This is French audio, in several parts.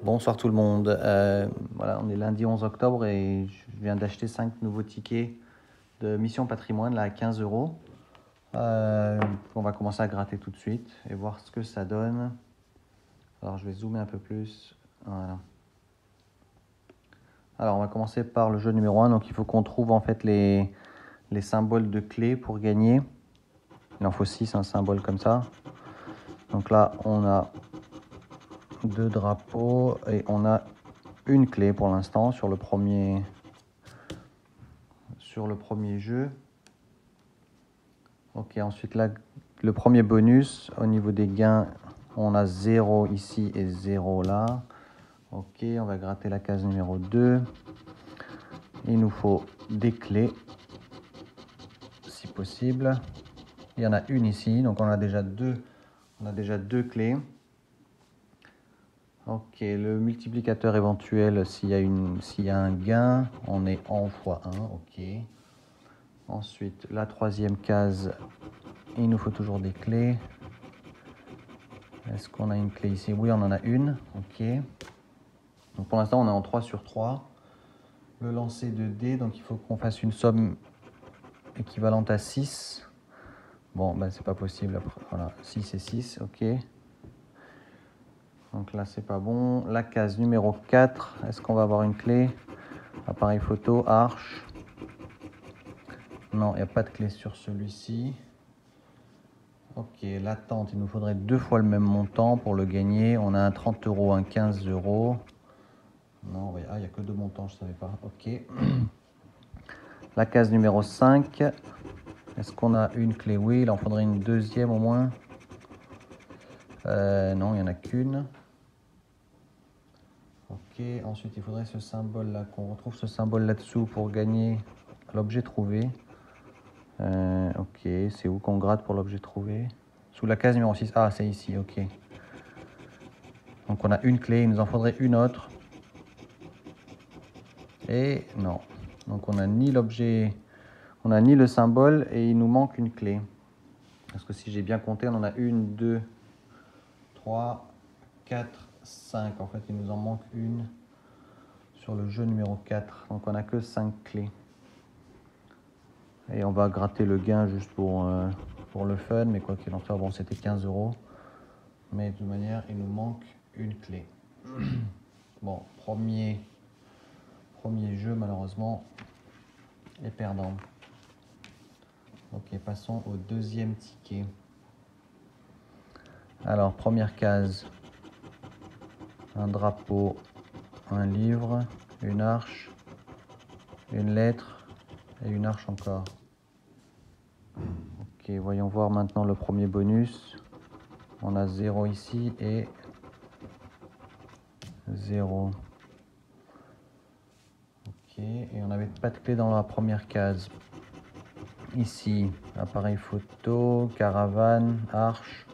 Bonsoir tout le monde. Voilà, on est lundi 11 octobre et je viens d'acheter 5 nouveaux tickets de Mission Patrimoine là, à 15 euros. On va commencer à gratter tout de suite et voir ce que ça donne. Alors je vais zoomer un peu plus. Voilà. Alors on va commencer par le jeu numéro 1. Donc il faut qu'on trouve en fait les symboles de clés pour gagner. Il en faut 6, un symbole comme ça. Donc là on a 2 drapeaux et on a une clé pour l'instant sur le premier jeu. Ok, ensuite là, le premier bonus, au niveau des gains, on a 0 ici et 0 là. Ok, on va gratter la case numéro 2. Il nous faut des clés, si possible. Il y en a une ici, donc on a déjà deux clés. Ok, le multiplicateur éventuel, s'il y a un gain, on est en x1, ok. Ensuite, la troisième case, il nous faut toujours des clés. Est-ce qu'on a une clé ici? Oui, on en a une, ok. Donc pour l'instant, on est en 3 sur 3. Le lancer de dés, donc il faut qu'on fasse une somme équivalente à 6. Bon, ben c'est pas possible. Voilà, 6 et 6, ok. Donc là, c'est pas bon. La case numéro 4, est-ce qu'on va avoir une clé? Appareil photo, arche. Non, il n'y a pas de clé sur celui-ci. Ok, l'attente, il nous faudrait 2 fois le même montant pour le gagner. On a un 30 euros, un 15 euros. Non, il n'y a que 2 montants, je ne savais pas. Ok. La case numéro 5. Est-ce qu'on a une clé? Oui, il en faudrait une deuxième au moins. Non, il n'y en a qu'une. Ok, ensuite il faudrait ce symbole là, qu'on retrouve ce symbole là-dessous pour gagner l'objet trouvé. Ok, c'est où qu'on gratte pour l'objet trouvé? Sous la case numéro 6. Ah, c'est ici, ok. Donc on a une clé, il nous en faudrait une autre. Et non. Donc on n'a ni l'objet, on n'a ni le symbole et il nous manque une clé. Parce que si j'ai bien compté, on en a 1, 2, 3, 4, 5. En fait, il nous en manque une sur le jeu numéro 4. Donc on n'a que 5 clés. Et on va gratter le gain juste pour le fun. Mais quoi qu'il en soit, bon, c'était 15 euros. Mais de toute manière, il nous manque une clé. Bon, premier jeu, malheureusement, est perdant. Ok, passons au deuxième ticket. Alors, première case, un drapeau, un livre, une arche, une lettre et une arche encore. Ok, voyons voir maintenant le premier bonus. On a 0 ici et 0. Ok, et on n'avait pas de clé dans la première case. Ici, appareil photo, caravane, arche,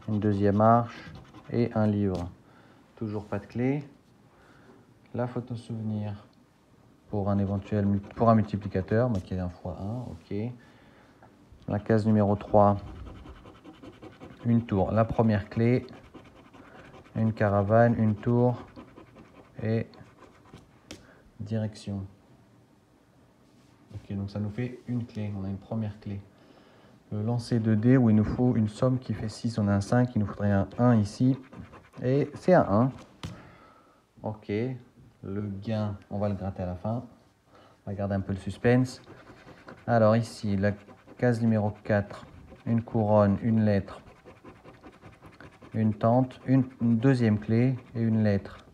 une deuxième arche et un livre. Toujours pas de clé. La photo souvenir pour un multiplicateur, mais qui est un x1, ok. La case numéro 3, une tour. La première clé, une caravane, une tour et direction. Ok, donc ça nous fait une clé, on a une première clé. Le lancer de dés où il nous faut une somme qui fait 6, on a un 5, il nous faudrait un 1 ici. Et c'est un 1. Ok, le gain, on va le gratter à la fin. On va garder un peu le suspense. Alors ici, la case numéro 4, une couronne, une lettre, une tente, une deuxième clé et une lettre.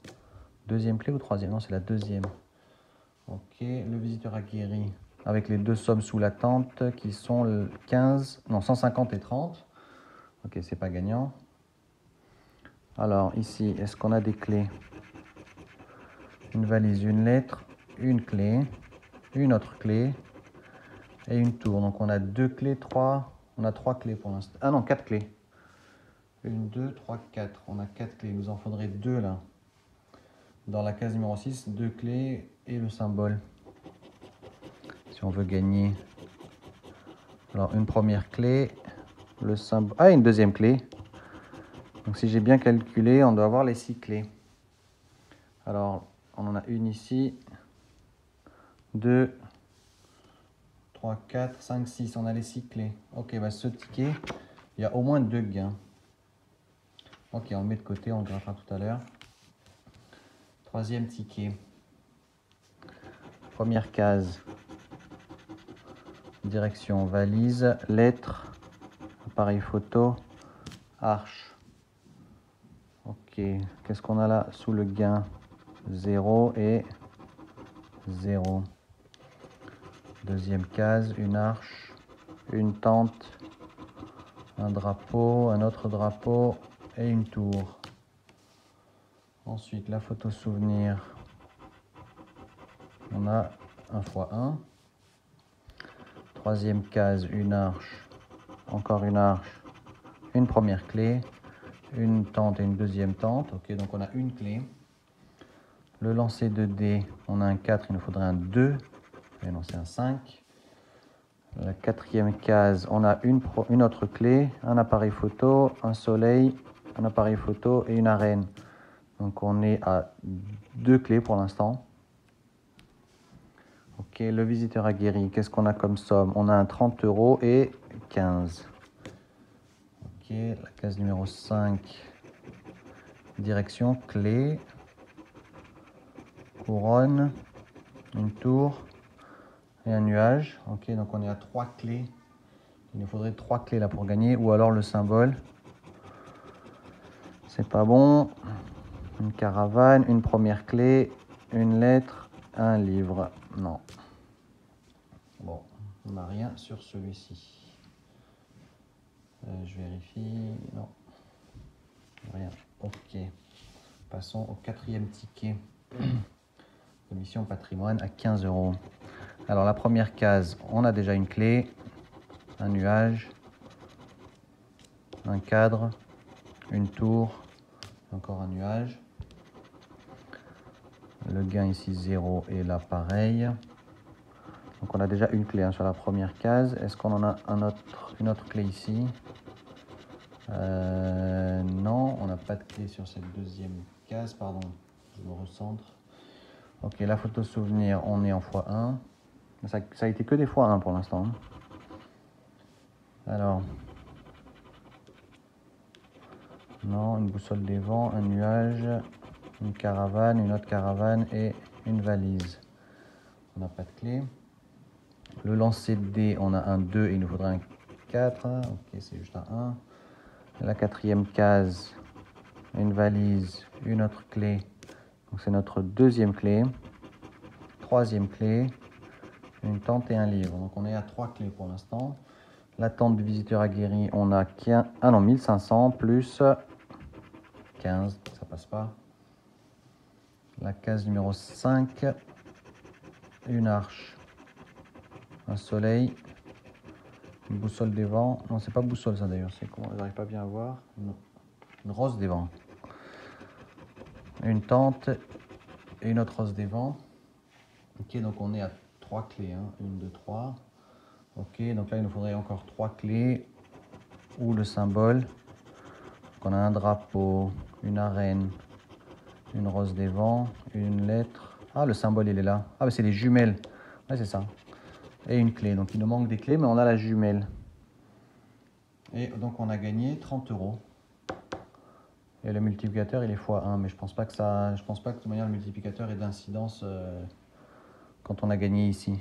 Deuxième clé ou troisième? Non, c'est la deuxième. Ok, le visiteur aguerri avec les 2 sommes sous la tente qui sont le 15, non 150 et 30. Ok, c'est pas gagnant. Alors ici, est-ce qu'on a des clés? Une valise, une lettre, une clé, une autre clé et une tour. Donc on a 2 clés, 3. On a 3 clés pour l'instant. Ah non, 4 clés. 1, 2, 3, 4. On a 4 clés. Il nous en faudrait 2 là. Dans la case numéro 6, 2 clés et le symbole. Si on veut gagner. Alors une première clé, le symbole. Ah, une deuxième clé. Donc si j'ai bien calculé, on doit avoir les 6 clés. Alors, on en a une ici. 2, 3, 4, 5, 6. On a les 6 clés. Ok, bah ce ticket, il y a au moins 2 gains. Ok, on le met de côté, on le grattera tout à l'heure. Troisième ticket. Première case. Direction valise, lettres, appareil photo, arche. Ok, qu'est-ce qu'on a là sous le gain? 0 et 0. Deuxième case, une arche, une tente, un drapeau, un autre drapeau et une tour. Ensuite, la photo souvenir. On a un x 1. Troisième case, une arche, encore une arche, une première clé, une tente et une deuxième tente. Ok, donc on a une clé. Le lancer de dés, on a un 4, il nous faudrait un 2. Et non, c'est un 5. La quatrième case, on a une autre clé, un appareil photo, un soleil, un appareil photo et une arène. Donc on est à 2 clés pour l'instant. Ok, le visiteur aguerri, qu'est-ce qu'on a comme somme? On a un 30 € et 15. Ok, la case numéro 5, direction, clé, couronne, une tour et un nuage. Ok, donc on est à 3 clés. Il nous faudrait 3 clés là pour gagner, ou alors le symbole. C'est pas bon. Une caravane, une première clé, une lettre, un livre. Non. Bon, on n'a rien sur celui-ci. Je vérifie. Non. Rien. Ok. Passons au quatrième ticket. Commission patrimoine à 15 €. Alors la première case, on a déjà une clé, un nuage, un cadre, une tour, encore un nuage. Le gain ici 0 et là pareil. Donc on a déjà une clé sur la première case. Est-ce qu'on en a une autre clé ici? Non, on n'a pas de clé sur cette deuxième case. Pardon, je me recentre. Ok, la photo souvenir, on est en x1. Ça a été que des x1 pour l'instant. Alors, non, une boussole des vents, un nuage, une caravane, une autre caravane et une valise. On n'a pas de clé. Le lancer de dés, on a un 2 et il nous faudra un 4. Ok, c'est juste un 1. La quatrième case, une valise, une autre clé. Donc c'est notre deuxième clé. Troisième clé, une tente et un livre. Donc on est à 3 clés pour l'instant. La tente du visiteur aguerri, on a 1500 plus 15, ça passe pas. La case numéro 5, une arche, un soleil, une boussole des vents. Non, c'est pas boussole ça d'ailleurs, c'est comment? J'arrive pas bien à voir. Non. Une rose des vents. Une tente et une autre rose des vents. Ok, donc on est à 3 clés. 1, 2, 3. Ok, donc là il nous faudrait encore 3 clés ou le symbole. Donc on a un drapeau, une arène, une rose des vents, une lettre. Ah, le symbole il est là. Ah, mais c'est les jumelles. Ouais, c'est ça. Et une clé. Donc il nous manque des clés, mais on a la jumelle. Et donc on a gagné 30 €. Et le multiplicateur il est x1, mais je pense pas que de toute manière le multiplicateur ait d'incidence quand on a gagné ici.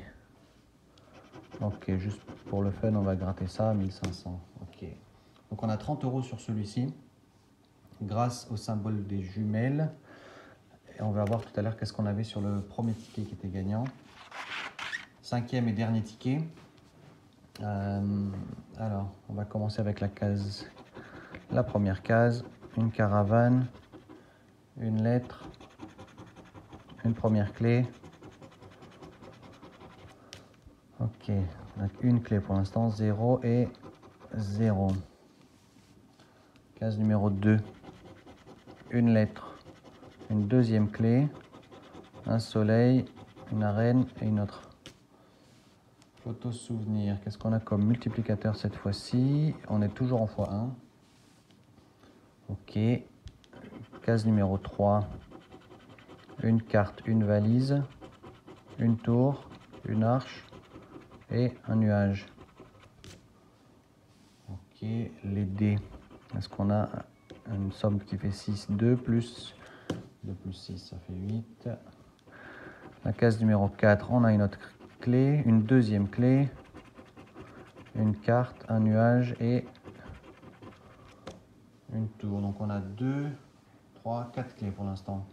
Ok, juste pour le fun, on va gratter ça, 1500. Ok. Donc on a 30 € sur celui-ci, grâce au symbole des jumelles. Et on va voir tout à l'heure qu'est-ce qu'on avait sur le premier ticket qui était gagnant. Cinquième et dernier ticket. Alors, on va commencer avec la première case, une caravane, une lettre, une première clé. Ok, donc une clé pour l'instant, 0 et 0. Case numéro 2, une lettre, une deuxième clé, un soleil, une arène et une autre. Photo souvenir, qu'est-ce qu'on a comme multiplicateur cette fois-ci? On est toujours en x1. Ok, case numéro 3, une carte, une valise, une tour, une arche et un nuage. Ok, les dés. Est-ce qu'on a une somme qui fait 6? 2 plus 6, ça fait 8. La case numéro 4, on a une autre clé, une deuxième clé, une carte, un nuage et une tour. Donc on a 2, 3, 4 clés pour l'instant.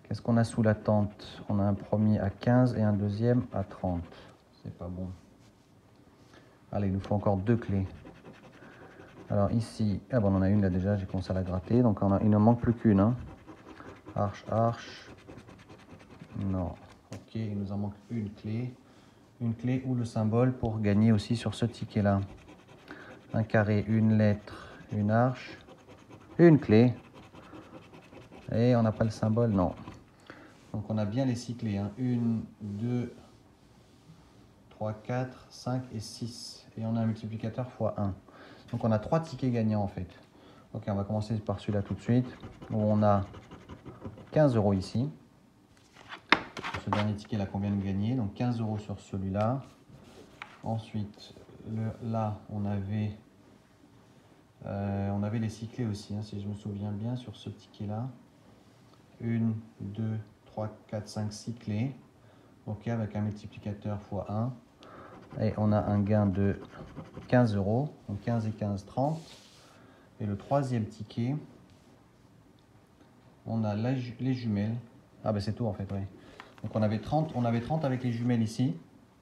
Qu'est-ce qu'on a sous la tente? On a un premier à 15 et un deuxième à 30. C'est pas bon. Allez, il nous faut encore 2 clés. Alors ici, ah bon, on en a une là déjà, j'ai commencé à la gratter. Donc il ne manque plus qu'une. Hein. Arche, arche. Non. Ok, il nous en manque une clé. Une clé ou le symbole pour gagner aussi sur ce ticket-là. Un carré, une lettre, une arche, une clé. Et on n'a pas le symbole, non. Donc on a bien les 6 clés. Hein. 1, 2, 3, 4, 5 et 6. Et on a un multiplicateur x 1. Donc on a 3 tickets gagnants en fait. Ok, on va commencer par celui-là tout de suite. Où on a 15 € ici. Ce dernier ticket là qu'on vient de gagner. Donc 15 € sur celui-là. Ensuite, là, on avait les 6 clés aussi, hein, si je me souviens bien, sur ce ticket-là. 1, 2, 3, 4, 5, 6 clés. Ok, avec un multiplicateur x 1. Et on a un gain de 15 €. Donc 15 et 15, 30. Et le troisième ticket, on a les jumelles. Ah ben c'est tout en fait, oui. Donc on avait 30 avec les jumelles ici.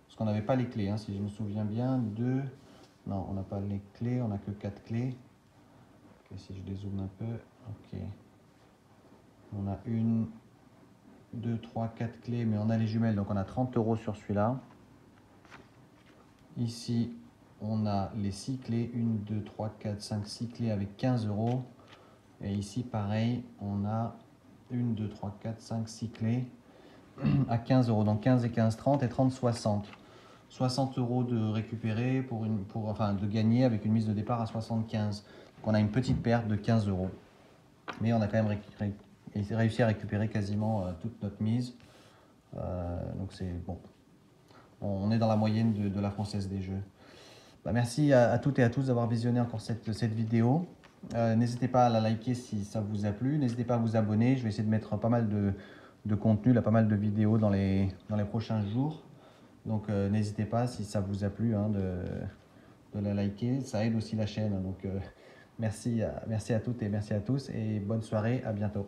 Parce qu'on n'avait pas les clés, hein, si je me souviens bien. 2. Non, on n'a pas les clés, on n'a que 4 clés. Okay, si je dézoome un peu, ok. On a 1, 2, 3, 4 clés, mais on a les jumelles, donc on a 30 € sur celui-là. Ici, on a les 6 clés, 1, 2, 3, 4, 5, 6 clés avec 15 €. Et ici, pareil, on a 1, 2, 3, 4, 5, 6 clés à 15 €. Donc 15 et 15, 30 et 30, 60. 60 € de récupérer enfin de gagner avec une mise de départ à 75. Donc on a une petite perte de 15 €. Mais on a quand même réussi à récupérer quasiment toute notre mise. Donc c'est bon. On est dans la moyenne de la Française des Jeux. Bah, merci à toutes et à tous d'avoir visionné encore cette vidéo. N'hésitez pas à la liker si ça vous a plu. N'hésitez pas à vous abonner. Je vais essayer de mettre pas mal de contenu, là, pas mal de vidéos dans les prochains jours. Donc n'hésitez pas si ça vous a plu hein, de la liker. Ça aide aussi la chaîne. Donc merci à toutes et merci à tous. Et bonne soirée. À bientôt.